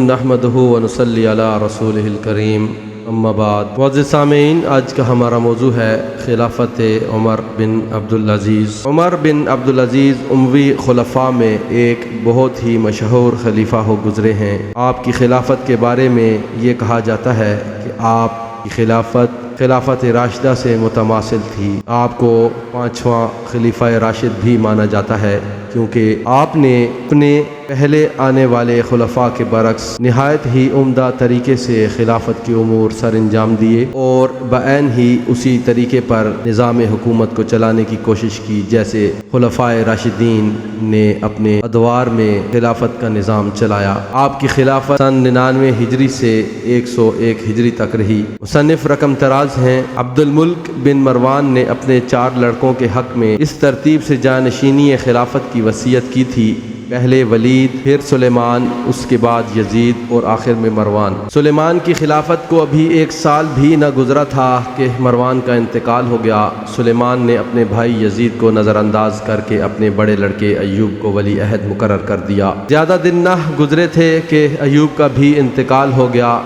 نحمدہ ونصلی علی رسولہ الکریم اما بعد۔ معزز سامعین، آج کا ہمارا موضوع ہے خلافت عمر بن عبدالعزیز۔ عمر بن عبدالعزیز اموی خلفاء میں ایک بہت ہی مشہور خلیفہ ہو گزرے ہیں۔ آپ کی خلافت کے بارے میں یہ کہا جاتا ہے کہ آپ کی خلافت راشدہ سے متماثل تھی۔ آپ کو پانچواں خلیفہ راشد بھی مانا جاتا ہے، کیونکہ آپ نے اپنے پہلے آنے والے خلفاء کے برعکس نہایت ہی عمدہ طریقے سے خلافت کے امور سر انجام دیے اور بعین ہی اسی طریقے پر نظام حکومت کو چلانے کی کوشش کی جیسے خلفاء راشدین نے اپنے ادوار میں خلافت کا نظام چلایا۔ آپ کی خلافت سن 99 ہجری سے 101 ہجری تک رہی۔ مصنف رقم تراز ہیں، عبد الملک بن مروان نے اپنے 4 لڑکوں کے حق میں اس ترتیب سے جانشینی خلافت کی وصیت کی تھی: پہلے ولید، پھر سلیمان، اس کے بعد یزید اور آخر میں مروان۔ سلیمان کی خلافت کو ابھی 1 سال بھی نہ گزرا تھا کہ مروان کا انتقال ہو گیا۔ سلیمان نے اپنے بھائی یزید کو نظر انداز کر کے اپنے بڑے لڑکے ایوب کو ولی عہد مقرر کر دیا۔ زیادہ دن نہ گزرے تھے کہ ایوب کا بھی انتقال ہو گیا۔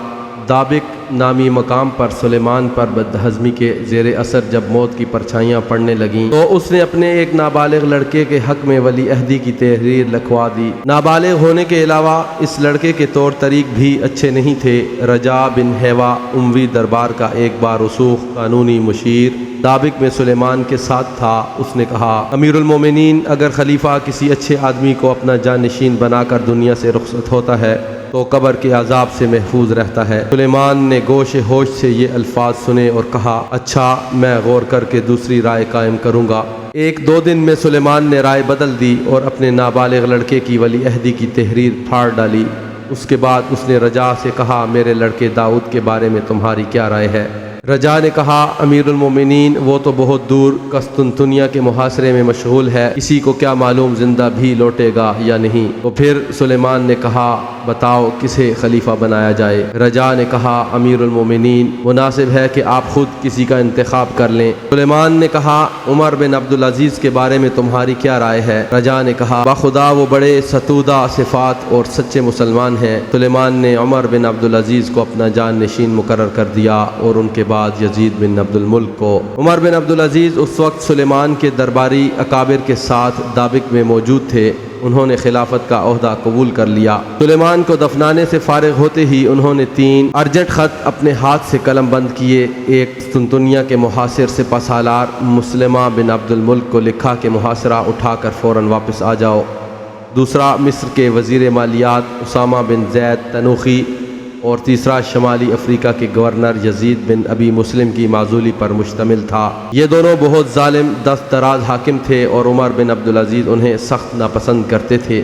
دابق نامی مقام پر سلیمان پر بدہضمی کے زیر اثر جب موت کی پرچھائیاں پڑنے لگیں تو اس نے اپنے ایک نابالغ لڑکے کے حق میں ولی عہدی کی تحریر لکھوا دی۔ نابالغ ہونے کے علاوہ اس لڑکے کے طور طریق بھی اچھے نہیں تھے۔ رجا بن حیوہ اموی دربار کا ایک بار رسوخ قانونی مشیر دابق میں سلیمان کے ساتھ تھا۔ اس نے کہا، امیر المومنین، اگر خلیفہ کسی اچھے آدمی کو اپنا جانشین بنا کر دنیا سے رخصت ہوتا ہے تو قبر کے عذاب سے محفوظ رہتا ہے۔ سلیمان نے گوش ہوش سے یہ الفاظ سنے اور کہا، اچھا، میں غور کر کے دوسری رائے قائم کروں گا۔ 1-2 دن میں سلیمان نے رائے بدل دی اور اپنے نابالغ لڑکے کی ولی عہدی کی تحریر پھاڑ ڈالی۔ اس کے بعد اس نے رجا سے کہا، میرے لڑکے داؤد کے بارے میں تمہاری کیا رائے ہے؟ رجا نے کہا، امیر المومنین، وہ تو بہت دور قسطنطنیہ کے محاصرے میں مشغول ہے، کسی کو کیا معلوم زندہ بھی لوٹے گا یا نہیں۔ تو پھر سلیمان نے کہا، بتاؤ کسے خلیفہ بنایا جائے؟ رجا نے کہا، امیر المومنین، مناسب ہے کہ آپ خود کسی کا انتخاب کر لیں۔ سلیمان نے کہا، عمر بن عبدالعزیز کے بارے میں تمہاری کیا رائے ہے؟ رجا نے کہا، بخدا وہ بڑے ستودہ صفات اور سچے مسلمان ہیں۔ سلیمان نے عمر بن عبدالعزیز کو اپنا جان نشین مقرر کر دیا اور ان کے بعد یزید بن عبد الملک کو۔ عمر بن عبدالعزیز اس وقت سلیمان کے درباری اکابر کے ساتھ دابق میں موجود تھے۔ انہوں نے خلافت کا عہدہ قبول کر لیا۔ سلیمان کو دفنانے سے فارغ ہوتے ہی انہوں نے 3 ارجنٹ خط اپنے ہاتھ سے قلم بند کیے۔ ایک قسطنطنیہ کے محاصر سپہ سالار مسلمہ بن عبد الملک کو لکھا کہ محاصرہ اٹھا کر فوراً واپس آ جاؤ۔ دوسرا مصر کے وزیر مالیات اسامہ بن زید تنوخی، اور تیسرا شمالی افریقہ کے گورنر یزید بن ابی مسلم کی معزولی پر مشتمل تھا۔ یہ دونوں بہت ظالم دست دراز حاکم تھے اور عمر بن عبدالعزیز انہیں سخت ناپسند کرتے تھے۔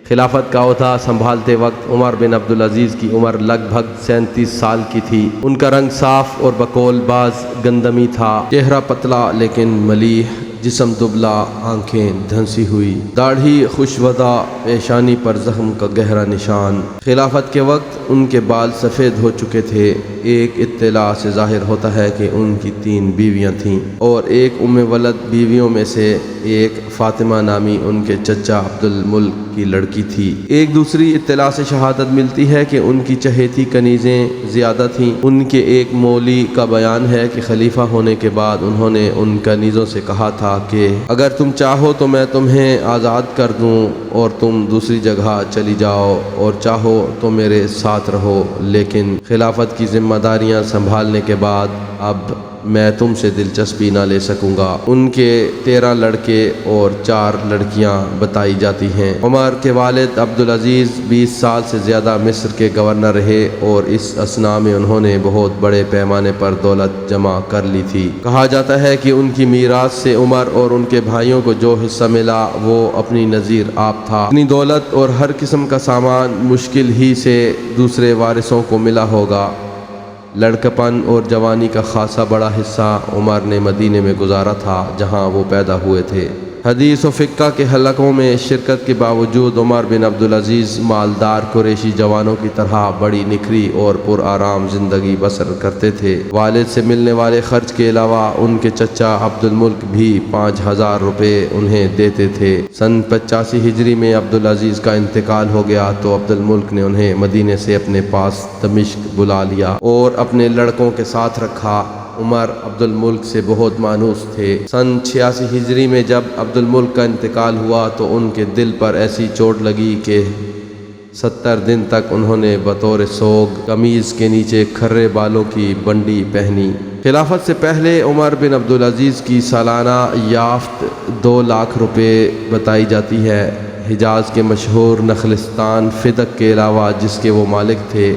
خلافت کا عہدہ سنبھالتے وقت عمر بن عبدالعزیز کی عمر لگ بھگ 37 سال کی تھی۔ ان کا رنگ صاف اور بقول باز گندمی تھا، چہرہ پتلا لیکن ملیح، جسم دبلا، آنکھیں دھنسی ہوئی، داڑھی خشودہ، پیشانی پر زخم کا گہرا نشان۔ خلافت کے وقت ان کے بال سفید ہو چکے تھے۔ ایک اطلاع سے ظاہر ہوتا ہے کہ ان کی 3 بیویاں تھیں اور ایک ولد بیویوں میں سے ایک فاطمہ نامی ان کے چچا عبد الملک کی لڑکی تھی۔ ایک دوسری اطلاع سے شہادت ملتی ہے کہ ان کی چہیتی کنیزیں زیادہ تھیں۔ ان کے ایک مولی کا بیان ہے کہ خلیفہ ہونے کے بعد انہوں نے ان کنیزوں سے کہا تھا کہ اگر تم چاہو تو میں تمہیں آزاد کر دوں اور تم دوسری جگہ چلی جاؤ، اور چاہو تو میرے ساتھ رہو، لیکن خلافت کی ذمہ داریاں سنبھالنے کے بعد اب میں تم سے دلچسپی نہ لے سکوں گا۔ ان کے 13 لڑکے اور 4 لڑکیاں بتائی جاتی ہیں۔ عمر کے والد عبدالعزیز 20 سال سے زیادہ مصر کے گورنر رہے اور اس اثناء میں انہوں نے بہت بڑے پیمانے پر دولت جمع کر لی تھی۔ کہا جاتا ہے کہ ان کی میراث سے عمر اور ان کے بھائیوں کو جو حصہ ملا وہ اپنی نظیر آپ تھا۔ اپنی دولت اور ہر قسم کا سامان مشکل ہی سے دوسرے وارثوں کو ملا ہوگا۔ لڑکپن اور جوانی کا خاصا بڑا حصہ عمر نے مدینے میں گزارا تھا، جہاں وہ پیدا ہوئے تھے۔ حدیث و فقہ کے حلقوں میں شرکت کے باوجود عمر بن عبدالعزیز مالدار قریشی جوانوں کی طرح بڑی نکھری اور پر آرام زندگی بسر کرتے تھے۔ والد سے ملنے والے خرچ کے علاوہ ان کے چچا عبد الملک بھی 5000 روپے انہیں دیتے تھے۔ سن 85 ہجری میں عبدالعزیز کا انتقال ہو گیا تو عبد الملک نے انہیں مدینے سے اپنے پاس دمشق بلا لیا اور اپنے لڑکوں کے ساتھ رکھا۔ عمر عبد الملک سے بہت مانوس تھے۔ سن 86 ہجری میں جب عبد الملک کا انتقال ہوا تو ان کے دل پر ایسی چوٹ لگی کہ 70 دن تک انہوں نے بطور سوگ قمیض کے نیچے کھرے بالوں کی بنڈی پہنی۔ خلافت سے پہلے عمر بن عبدالعزیز کی سالانہ یافت 2 لاکھ روپے بتائی جاتی ہے۔ حجاز کے مشہور نخلستان فدق کے علاوہ جس کے وہ مالک تھے،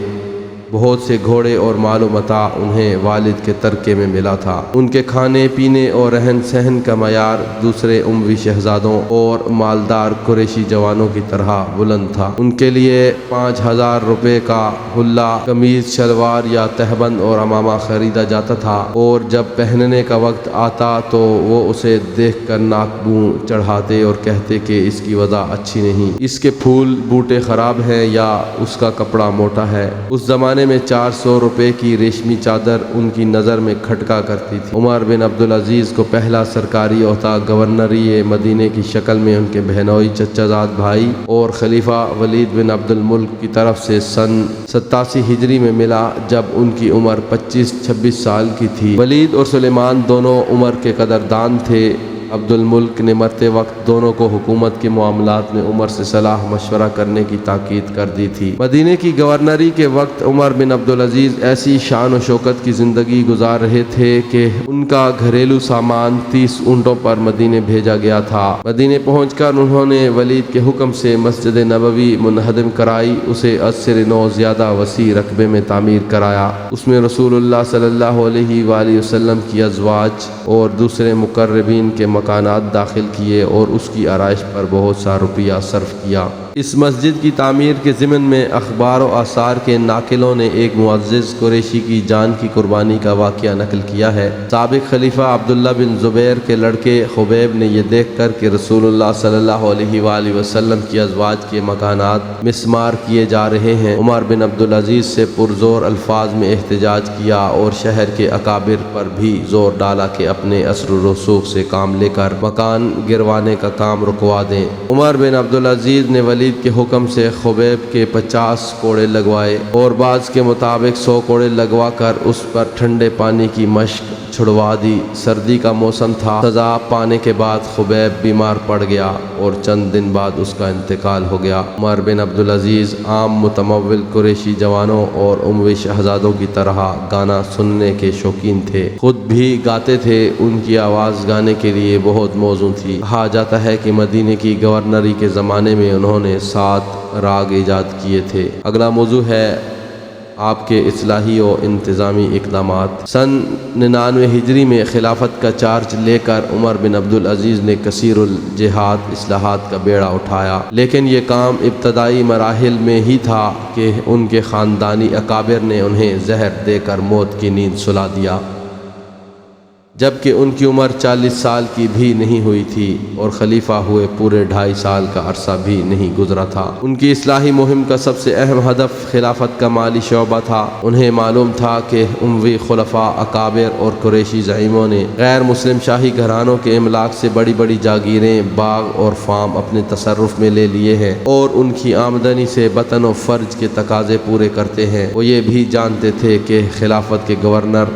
بہت سے گھوڑے اور مال و متاع انہیں والد کے ترکے میں ملا تھا۔ ان کے کھانے پینے اور رہن سہن کا معیار دوسرے اموی شہزادوں اور مالدار قریشی جوانوں کی طرح بلند تھا۔ ان کے لیے 5000 روپے کا حلہ، قمیض، شلوار یا تہبند اور عمامہ خریدا جاتا تھا، اور جب پہننے کا وقت آتا تو وہ اسے دیکھ کر ناک منہ چڑھاتے اور کہتے کہ اس کی وضع اچھی نہیں، اس کے پھول بوٹے خراب ہیں یا اس کا کپڑا موٹا ہے۔ اس زمانے میں 400 روپے کی ریشمی چادر ان کی نظر میں کھٹکا کرتی تھی۔ عمر بن عبدالعزیز کو پہلا سرکاری عہدہ گورنری مدینے کی شکل میں ان کے بہنوئی چچا زاد بھائی اور خلیفہ ولید بن عبد الملک کی طرف سے سن 87 ہجری میں ملا، جب ان کی عمر 25-26 سال کی تھی۔ ولید اور سلیمان دونوں عمر کے قدردان تھے۔ عبد الملک نے مرتے وقت دونوں کو حکومت کے معاملات میں عمر سے صلاح مشورہ کرنے کی تاکید کر دی تھی۔ مدینے کی گورنری کے وقت عمر بن عبدالعزیز ایسی شان و شوکت کی زندگی گزار رہے تھے کہ ان کا گھریلو سامان 30 اونٹوں پر مدینے بھیجا گیا تھا۔ مدینے پہنچ کر انہوں نے ولید کے حکم سے مسجد نبوی منہدم کرائی، اسے 80 زیادہ وسیع رقبے میں تعمیر کرایا۔ اس میں رسول اللہ صلی اللہ علیہ وآلہ وسلم کی ازواج اور دوسرے مقربین کے مکانات داخل کیے اور اس کی آرائش پر بہت سا روپیہ صرف کیا۔ اس مسجد کی تعمیر کے ضمن میں اخبار و آثار کے ناقلوں نے ایک معزز قریشی کی جان کی قربانی کا واقعہ نقل کیا ہے۔ سابق خلیفہ عبداللہ بن زبیر کے لڑکے خبیب نے یہ دیکھ کر کہ رسول اللہ صلی اللہ علیہ وآلہ وسلم کی ازواج کے مکانات مسمار کیے جا رہے ہیں، عمر بن عبدالعزیز سے پرزور الفاظ میں احتجاج کیا اور شہر کے اکابر پر بھی زور ڈالا کہ اپنے اثر و رسوخ سے کام لے کر مکان گروانے کا کام رکوا دیں۔ عمر بن عبدالعزیز نے ولید کے حکم سے خبیب کے 50 کوڑے لگوائے اور بعض کے مطابق 100 کوڑے لگوا کر اس پر ٹھنڈے پانی کی مشق چھڑوا دی۔ سردی کا موسم تھا۔ سزا پانے کے بعد خبیب بیمار پڑ گیا اور چند دن بعد اس کا انتقال ہو گیا۔ عمر بن عبدالعزیز عام متمول قریشی جوانوں اور اموی شہزادوں کی طرح گانا سننے کے شوقین تھے، خود بھی گاتے تھے۔ ان کی آواز گانے کے لیے بہت موزوں تھی۔ کہا جاتا ہے کہ مدینے کی گورنری کے زمانے میں انہوں نے 7 راگ ایجاد کیے تھے۔ اگلا موضوع ہے آپ کے اصلاحی و انتظامی اقدامات۔ سن 99 ہجری میں خلافت کا چارج لے کر عمر بن عبدالعزیز نے کثیر الجہاد اصلاحات کا بیڑا اٹھایا، لیکن یہ کام ابتدائی مراحل میں ہی تھا کہ ان کے خاندانی اکابر نے انہیں زہر دے کر موت کی نیند سلا دیا، جبکہ ان کی عمر 40 سال کی بھی نہیں ہوئی تھی اور خلیفہ ہوئے پورے 2.5 سال کا عرصہ بھی نہیں گزرا تھا۔ ان کی اصلاحی مہم کا سب سے اہم ہدف خلافت کا مالی شعبہ تھا۔ انہیں معلوم تھا کہ اموی خلفاء، اکابر اور قریشی زعیموں نے غیر مسلم شاہی گھرانوں کے املاک سے بڑی بڑی جاگیریں، باغ اور فارم اپنے تصرف میں لے لیے ہیں اور ان کی آمدنی سے بطن و فرج کے تقاضے پورے کرتے ہیں۔ وہ یہ بھی جانتے تھے کہ خلافت کے گورنر،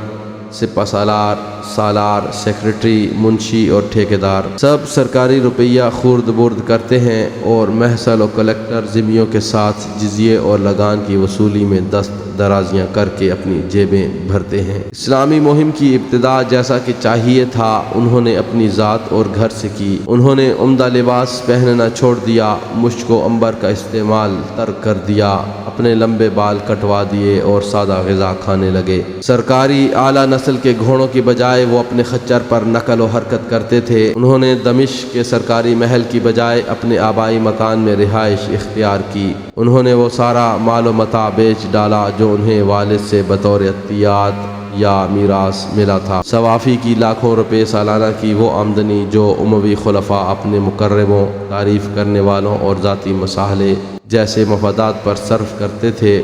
سپہ سالار، سیکرٹری، منشی اور ٹھیکیدار سب سرکاری روپیہ خورد برد کرتے ہیں اور محصل و کلیکٹر ذمیوں کے ساتھ جزیے اور لگان کی وصولی میں دست درازیاں کر کے اپنی جیبیں بھرتے ہیں۔ اسلامی مہم کی ابتدا جیسا کہ چاہیے تھا انہوں نے اپنی ذات اور گھر سے کی۔ انہوں نے عمدہ لباس پہننا چھوڑ دیا، مشک و عنبر کا استعمال ترک کر دیا، اپنے لمبے بال کٹوا دیے اور سادہ غذا کھانے لگے۔ سرکاری اعلیٰ نسل کے گھوڑوں کی بجائے وہ اپنے خچر پر نقل و حرکت کرتے تھے۔ انہوں نے دمشق کے سرکاری محل کی بجائے اپنے آبائی مکان میں رہائش اختیار کی۔ انہوں نے وہ سارا مال و متاع بیچ ڈالا جو انہیں والد سے بطور عطیات یا میراث ملا تھا۔ صوافی کی لاکھوں روپے سالانہ کی وہ آمدنی جو اموی خلفاء اپنے مقربوں، تعریف کرنے والوں اور ذاتی مصالحے جیسے مفادات پر صرف کرتے تھے،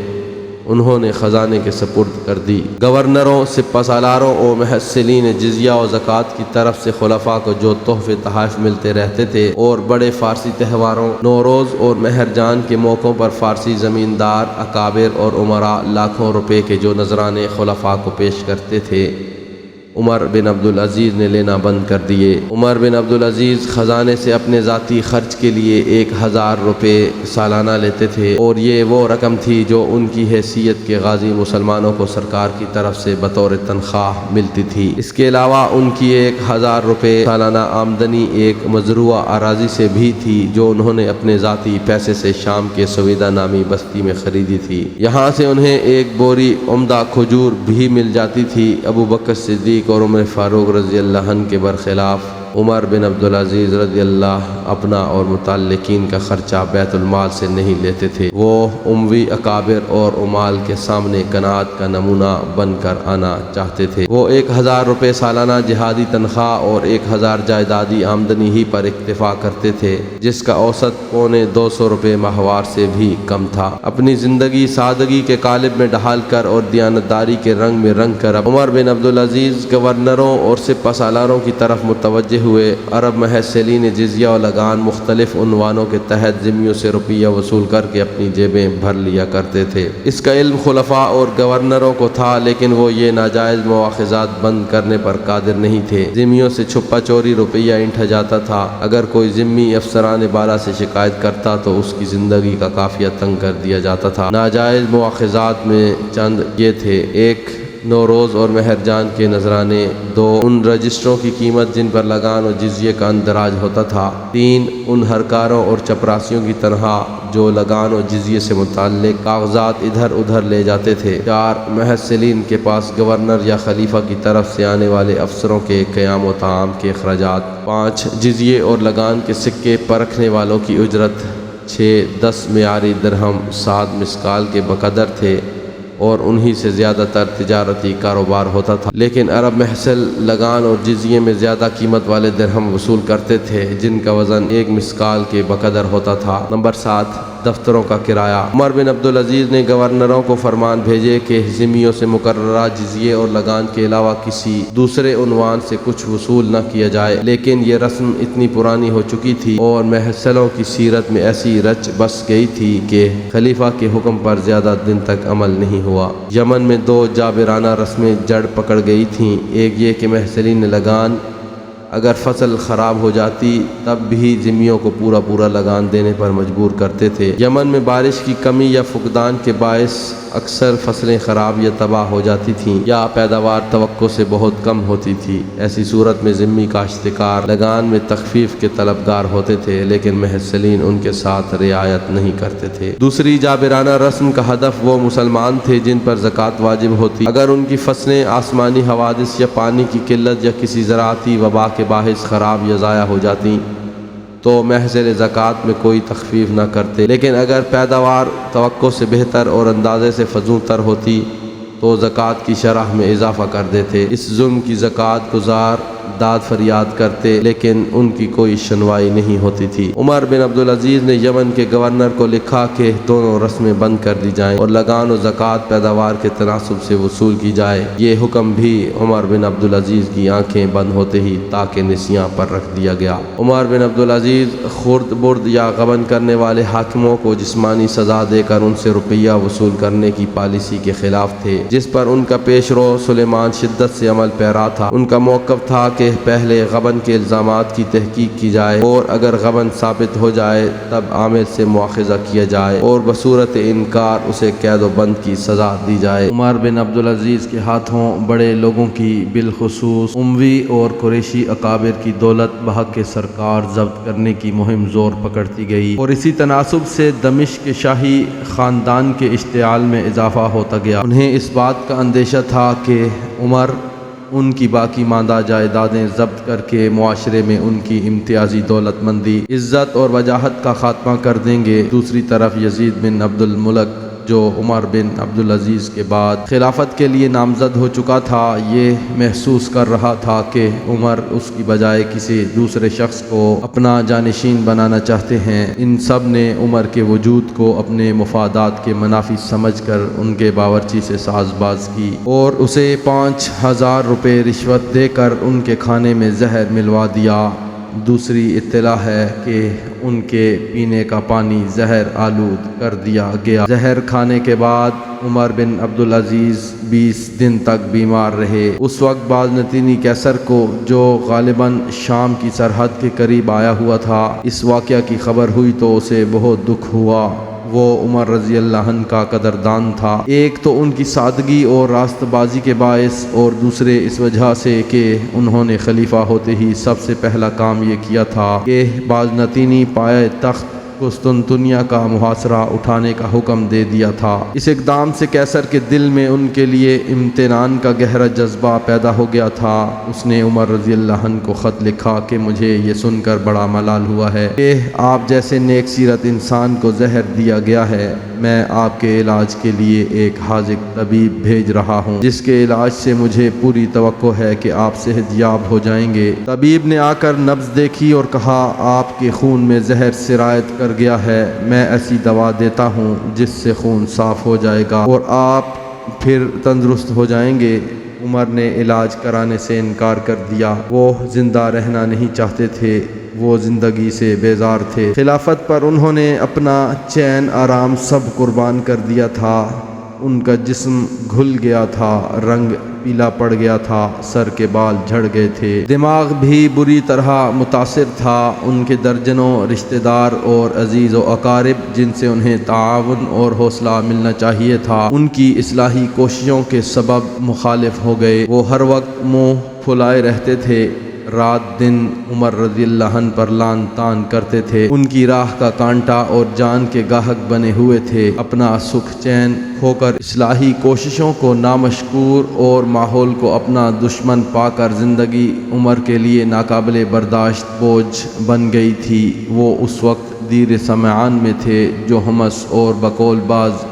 انہوں نے خزانے کے سپرد کر دی۔ گورنروں، سپہ سالاروں اور محصلین جزیہ و زکوٰۃ کی طرف سے خلفاء کو جو تحفے تحائف ملتے رہتے تھے، اور بڑے فارسی تہواروں، نوروز اور مہرجان کے موقعوں پر فارسی زمیندار، اکابر اور امراء لاکھوں روپے کے جو نذرانے خلفاء کو پیش کرتے تھے، عمر بن عبدالعزیز نے لینا بند کر دیے۔ عمر بن عبدالعزیز خزانے سے اپنے ذاتی خرچ کے لیے 1000 روپے سالانہ لیتے تھے، اور یہ وہ رقم تھی جو ان کی حیثیت کے غازی مسلمانوں کو سرکار کی طرف سے بطور تنخواہ ملتی تھی۔ اس کے علاوہ ان کی 1000 روپے سالانہ آمدنی ایک مزروعہ اراضی سے بھی تھی جو انہوں نے اپنے ذاتی پیسے سے شام کے سویدا نامی بستی میں خریدی تھی۔ یہاں سے انہیں ایک بوری عمدہ کھجور بھی مل جاتی تھی۔ ابو بکر صدیق اور عمر فاروق رضی اللہ عنہ کے برخلاف عمر بن عبدالعزیز رضی اللہ اپنا اور متعلقین کا خرچہ بیت المال سے نہیں لیتے تھے۔ وہ اموی اکابر اور عمال کے سامنے قناعت کا نمونہ بن کر آنا چاہتے تھے۔ وہ 1000 روپے سالانہ جہادی تنخواہ اور 1000 جائیدادی آمدنی ہی پر اکتفا کرتے تھے، جس کا اوسط 250 روپے ماہوار سے بھی کم تھا۔ اپنی زندگی سادگی کے قالب میں ڈھال کر اور دیانتداری کے رنگ میں رنگ کر عمر بن عبدالعزیز گورنروں اور سپہ سالاروں کی طرف متوجہ ہوئے۔ عرب محصلین جزیہ و لگان مختلف عنوانوں کے تحت ذمیوں سے روپیہ وصول کر کے اپنی جیبیں بھر لیا کرتے تھے۔ اس کا علم خلفاء اور گورنروں کو تھا، لیکن وہ یہ ناجائز مواخذات بند کرنے پر قادر نہیں تھے۔ ذمیوں سے چھپا چوری روپیہ اینٹھا جاتا تھا۔ اگر کوئی ذمی افسران بالا سے شکایت کرتا تو اس کی زندگی کا قافیہ تنگ کر دیا جاتا تھا۔ ناجائز مواخذات میں چند یہ تھے: 1 نوروز اور مہرجان کے نذرانے، 2 ان رجسٹروں کی قیمت جن پر لگان اور جزیے کا اندراج ہوتا تھا، 3 ان ہرکاروں اور چپراسیوں کی تنخواہ جو لگان اور جزیے سے متعلق کاغذات ادھر ادھر لے جاتے تھے، 4 محصلین کے پاس گورنر یا خلیفہ کی طرف سے آنے والے افسروں کے قیام و طعام کے اخراجات، 5 جزیے اور لگان کے سکے پرکھنے والوں کی اجرت، 6 10 معیاری درہم 7 مسکال کے بقدر تھے، اور انہی سے زیادہ تر تجارتی کاروبار ہوتا تھا۔ لیکن عرب محصل لگان اور جزیے میں زیادہ قیمت والے درہم وصول کرتے تھے جن کا وزن 1 مسکال کے بقدر ہوتا تھا۔ نمبر 7 دفتروں کا کرایہ۔ عمر بن عبدالعزیز نے گورنروں کو فرمان بھیجے کہ ذمیوں سے مقررہ جزیے اور لگان کے علاوہ کسی دوسرے عنوان سے کچھ وصول نہ کیا جائے، لیکن یہ رسم اتنی پرانی ہو چکی تھی اور محصلوں کی سیرت میں ایسی رچ بس گئی تھی کہ خلیفہ کے حکم پر زیادہ دن تک عمل نہیں ہوا۔ یمن میں 2 جابرانہ رسمیں جڑ پکڑ گئی تھیں۔ ایک یہ کہ محصلین لگان اگر فصل خراب ہو جاتی تب بھی ذمیوں کو پورا لگان دینے پر مجبور کرتے تھے۔ یمن میں بارش کی کمی یا فقدان کے باعث اکثر فصلیں خراب یا تباہ ہو جاتی تھیں یا پیداوار توقع سے بہت کم ہوتی تھی۔ ایسی صورت میں ذمی کاشتکار لگان میں تخفیف کے طلبگار ہوتے تھے، لیکن محصلین ان کے ساتھ رعایت نہیں کرتے تھے۔ دوسری جابرانہ رسم کا ہدف وہ مسلمان تھے جن پر زکوٰۃ واجب ہوتی۔ اگر ان کی فصلیں آسمانی حوادث یا پانی کی قلت یا کسی زراعتی وبا کے باعث خراب یا ضائع ہو جاتی تو محضر زکوٰۃ میں کوئی تخفیف نہ کرتے، لیکن اگر پیداوار توقع سے بہتر اور اندازے سے فزوں تر ہوتی تو زکوٰۃ کی شرح میں اضافہ کر دیتے۔ اس ظلم کی زکوٰۃ گزار داد فریاد کرتے، لیکن ان کی کوئی شنوائی نہیں ہوتی تھی۔ عمر بن عبدالعزیز نے یمن کے گورنر کو لکھا کہ دونوں رسمیں بند کر دی جائیں اور لگان و زکوٰۃ پیداوار کے تناسب سے وصول کی جائے۔ یہ حکم بھی عمر بن عبدالعزیز کی آنکھیں بند ہوتے ہی تاکہ نسیاں پر رکھ دیا گیا۔ عمر بن عبدالعزیز خرد برد یا غبن کرنے والے حاکموں کو جسمانی سزا دے کر ان سے روپیہ وصول کرنے کی پالیسی کے خلاف تھے، جس پر ان کا پیش رو سلیمان شدت سے عمل پیرا تھا۔ ان کا موقف تھا کہ پہلے غبن کے الزامات کی تحقیق کی جائے اور اگر غبن ثابت ہو جائے تب عامل سے مواخذہ کیا جائے اور بصورت انکار اسے قید و بند کی سزا دی جائے۔ عمر بن عبدالعزیز کے ہاتھوں بڑے لوگوں کی بالخصوص اموی اور قریشی اکابر کی دولت بحق کے سرکار ضبط کرنے کی مہم زور پکڑتی گئی اور اسی تناسب سے دمشق کے شاہی خاندان کے اشتعال میں اضافہ ہوتا گیا۔ انہیں اس بات کا اندیشہ تھا کہ عمر ان کی باقی ماندہ جائیدادیں ضبط کر کے معاشرے میں ان کی امتیازی دولت مندی، عزت اور وجاہت کا خاتمہ کر دیں گے۔ دوسری طرف یزید بن عبد الملک جو عمر بن عبدالعزیز کے بعد خلافت کے لیے نامزد ہو چکا تھا، یہ محسوس کر رہا تھا کہ عمر اس کی بجائے کسی دوسرے شخص کو اپنا جانشین بنانا چاہتے ہیں۔ ان سب نے عمر کے وجود کو اپنے مفادات کے منافی سمجھ کر ان کے باورچی سے ساز باز کی اور اسے 5000 روپے رشوت دے کر ان کے کھانے میں زہر ملوا دیا۔ دوسری اطلاع ہے کہ ان کے پینے کا پانی زہر آلود کر دیا گیا۔ زہر کھانے کے بعد عمر بن عبدالعزیز 20 دن تک بیمار رہے۔ اس وقت باذنطینی قیصر کو، جو غالباً شام کی سرحد کے قریب آیا ہوا تھا، اس واقعہ کی خبر ہوئی تو اسے بہت دکھ ہوا۔ وہ عمر رضی اللہ عنہ کا قدردان تھا، ایک تو ان کی سادگی اور راست بازی کے باعث، اور دوسرے اس وجہ سے کہ انہوں نے خلیفہ ہوتے ہی سب سے پہلا کام یہ کیا تھا کہ باذنطینی پائے تخت قسطنطنیہ کا محاصرہ اٹھانے کا حکم دے دیا تھا۔ اس اقدام سے قیصر کے دل میں ان کے لیے امتنان کا گہرا جذبہ پیدا ہو گیا تھا۔ اس نے عمر رضی اللہ عنہ کو خط لکھا کہ مجھے یہ سن کر بڑا ملال ہوا ہے کہ آپ جیسے نیک سیرت انسان کو زہر دیا گیا ہے۔ میں آپ کے علاج کے لیے ایک حاذق طبیب بھیج رہا ہوں، جس کے علاج سے مجھے پوری توقع ہے کہ آپ صحت یاب ہو جائیں گے۔ طبیب نے آ کر نبض دیکھی اور کہا، آپ کے خون میں زہر سرایت کر گیا ہے۔ میں ایسی دوا دیتا ہوں جس سے خون صاف ہو جائے گا اور آپ پھر تندرست ہو جائیں گے۔ عمر نے علاج کرانے سے انکار کر دیا۔ وہ زندہ رہنا نہیں چاہتے تھے، وہ زندگی سے بیزار تھے۔ خلافت پر انہوں نے اپنا چین آرام سب قربان کر دیا تھا۔ ان کا جسم گھل گیا تھا، رنگ پیلا پڑ گیا تھا، سر کے بال جھڑ گئے تھے، دماغ بھی بری طرح متاثر تھا۔ ان کے درجنوں رشتہ دار اور عزیز و اقارب، جن سے انہیں تعاون اور حوصلہ ملنا چاہیے تھا، ان کی اصلاحی کوششوں کے سبب مخالف ہو گئے۔ وہ ہر وقت منہ پھلائے رہتے تھے، رات دن عمر رضی اللہ عنہ پر لعن طعن کرتے تھے، ان کی راہ کا کانٹا اور جان کے گاہک بنے ہوئے تھے۔ اپنا سکھ چین کھو کر اصلاحی کوششوں کو نامشکور اور ماحول کو اپنا دشمن پا کر زندگی عمر کے لیے ناقابل برداشت بوجھ بن گئی تھی۔ وہ اس وقت دیر سمعان میں تھے، جو حمص اور بقول باز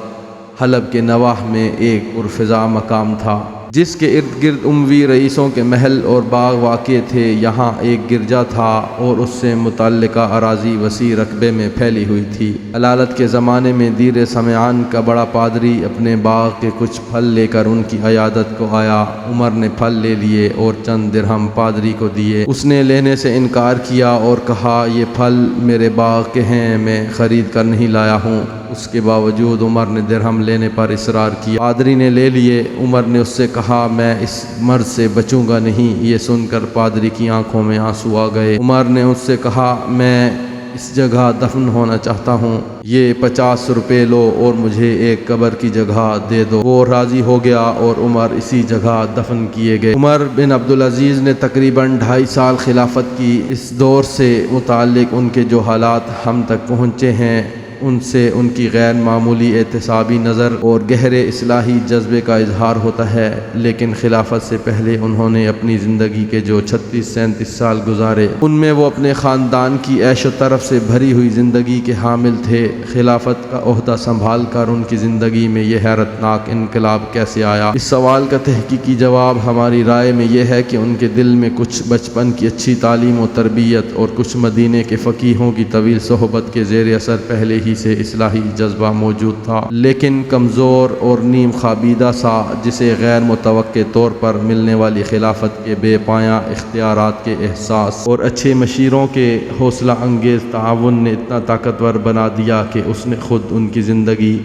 حلب کے نواح میں ایک پرفضا مقام تھا، جس کے ارد گرد اموی رئیسوں کے محل اور باغ واقع تھے۔ یہاں ایک گرجا تھا اور اس سے متعلقہ اراضی وسیع رقبے میں پھیلی ہوئی تھی۔ علالت کے زمانے میں دیر سمعان کا بڑا پادری اپنے باغ کے کچھ پھل لے کر ان کی عیادت کو آیا۔ عمر نے پھل لے لیے اور چند درہم پادری کو دیے۔ اس نے لینے سے انکار کیا اور کہا، یہ پھل میرے باغ کے ہیں، میں خرید کر نہیں لایا ہوں۔ اس کے باوجود عمر نے درہم لینے پر اصرار کیا۔ پادری نے لے لیے۔ عمر نے اس سے کہا، میں اس مرض سے بچوں گا نہیں۔ یہ سن کر پادری کی آنکھوں میں آنسو آ گئے۔ عمر نے اس سے کہا، میں اس جگہ دفن ہونا چاہتا ہوں، یہ 50 روپے لو اور مجھے ایک قبر کی جگہ دے دو۔ وہ راضی ہو گیا اور عمر اسی جگہ دفن کیے گئے۔ عمر بن عبدالعزیز نے تقریباً 2.5 سال خلافت کی۔ اس دور سے متعلق ان کے جو حالات ہم تک پہنچے ہیں، ان سے ان کی غیر معمولی احتسابی نظر اور گہرے اصلاحی جذبے کا اظہار ہوتا ہے۔ لیکن خلافت سے پہلے انہوں نے اپنی زندگی کے جو 36-37 سال گزارے، ان میں وہ اپنے خاندان کی عیش و طرف سے بھری ہوئی زندگی کے حامل تھے۔ خلافت کا عہدہ سنبھال کر ان کی زندگی میں یہ حیرتناک انقلاب کیسے آیا؟ اس سوال کا تحقیقی جواب ہماری رائے میں یہ ہے کہ ان کے دل میں کچھ بچپن کی اچھی تعلیم و تربیت اور کچھ مدینے کے فقیہوں کی طویل صحبت کے زیر اثر پہلے ہی سے اصلاحی جذبہ موجود تھا، لیکن کمزور اور نیم خوابیدہ سا، جسے غیر متوقع طور پر ملنے والی خلافت کے بے پایاں اختیارات کے احساس اور اچھے مشیروں کے حوصلہ انگیز تعاون نے اتنا طاقتور بنا دیا کہ اس نے خود ان کی زندگی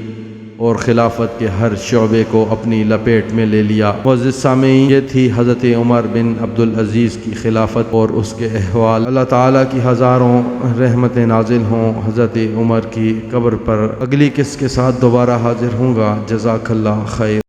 اور خلافت کے ہر شعبے کو اپنی لپیٹ میں لے لیا۔ معزز سامعین، یہ تھی حضرت عمر بن عبدالعزیز کی خلافت اور اس کے احوال۔ اللہ تعالیٰ کی ہزاروں رحمتیں نازل ہوں حضرت عمر کی قبر پر۔ اگلی قسط کے ساتھ دوبارہ حاضر ہوں گا۔ جزاک اللہ خیر۔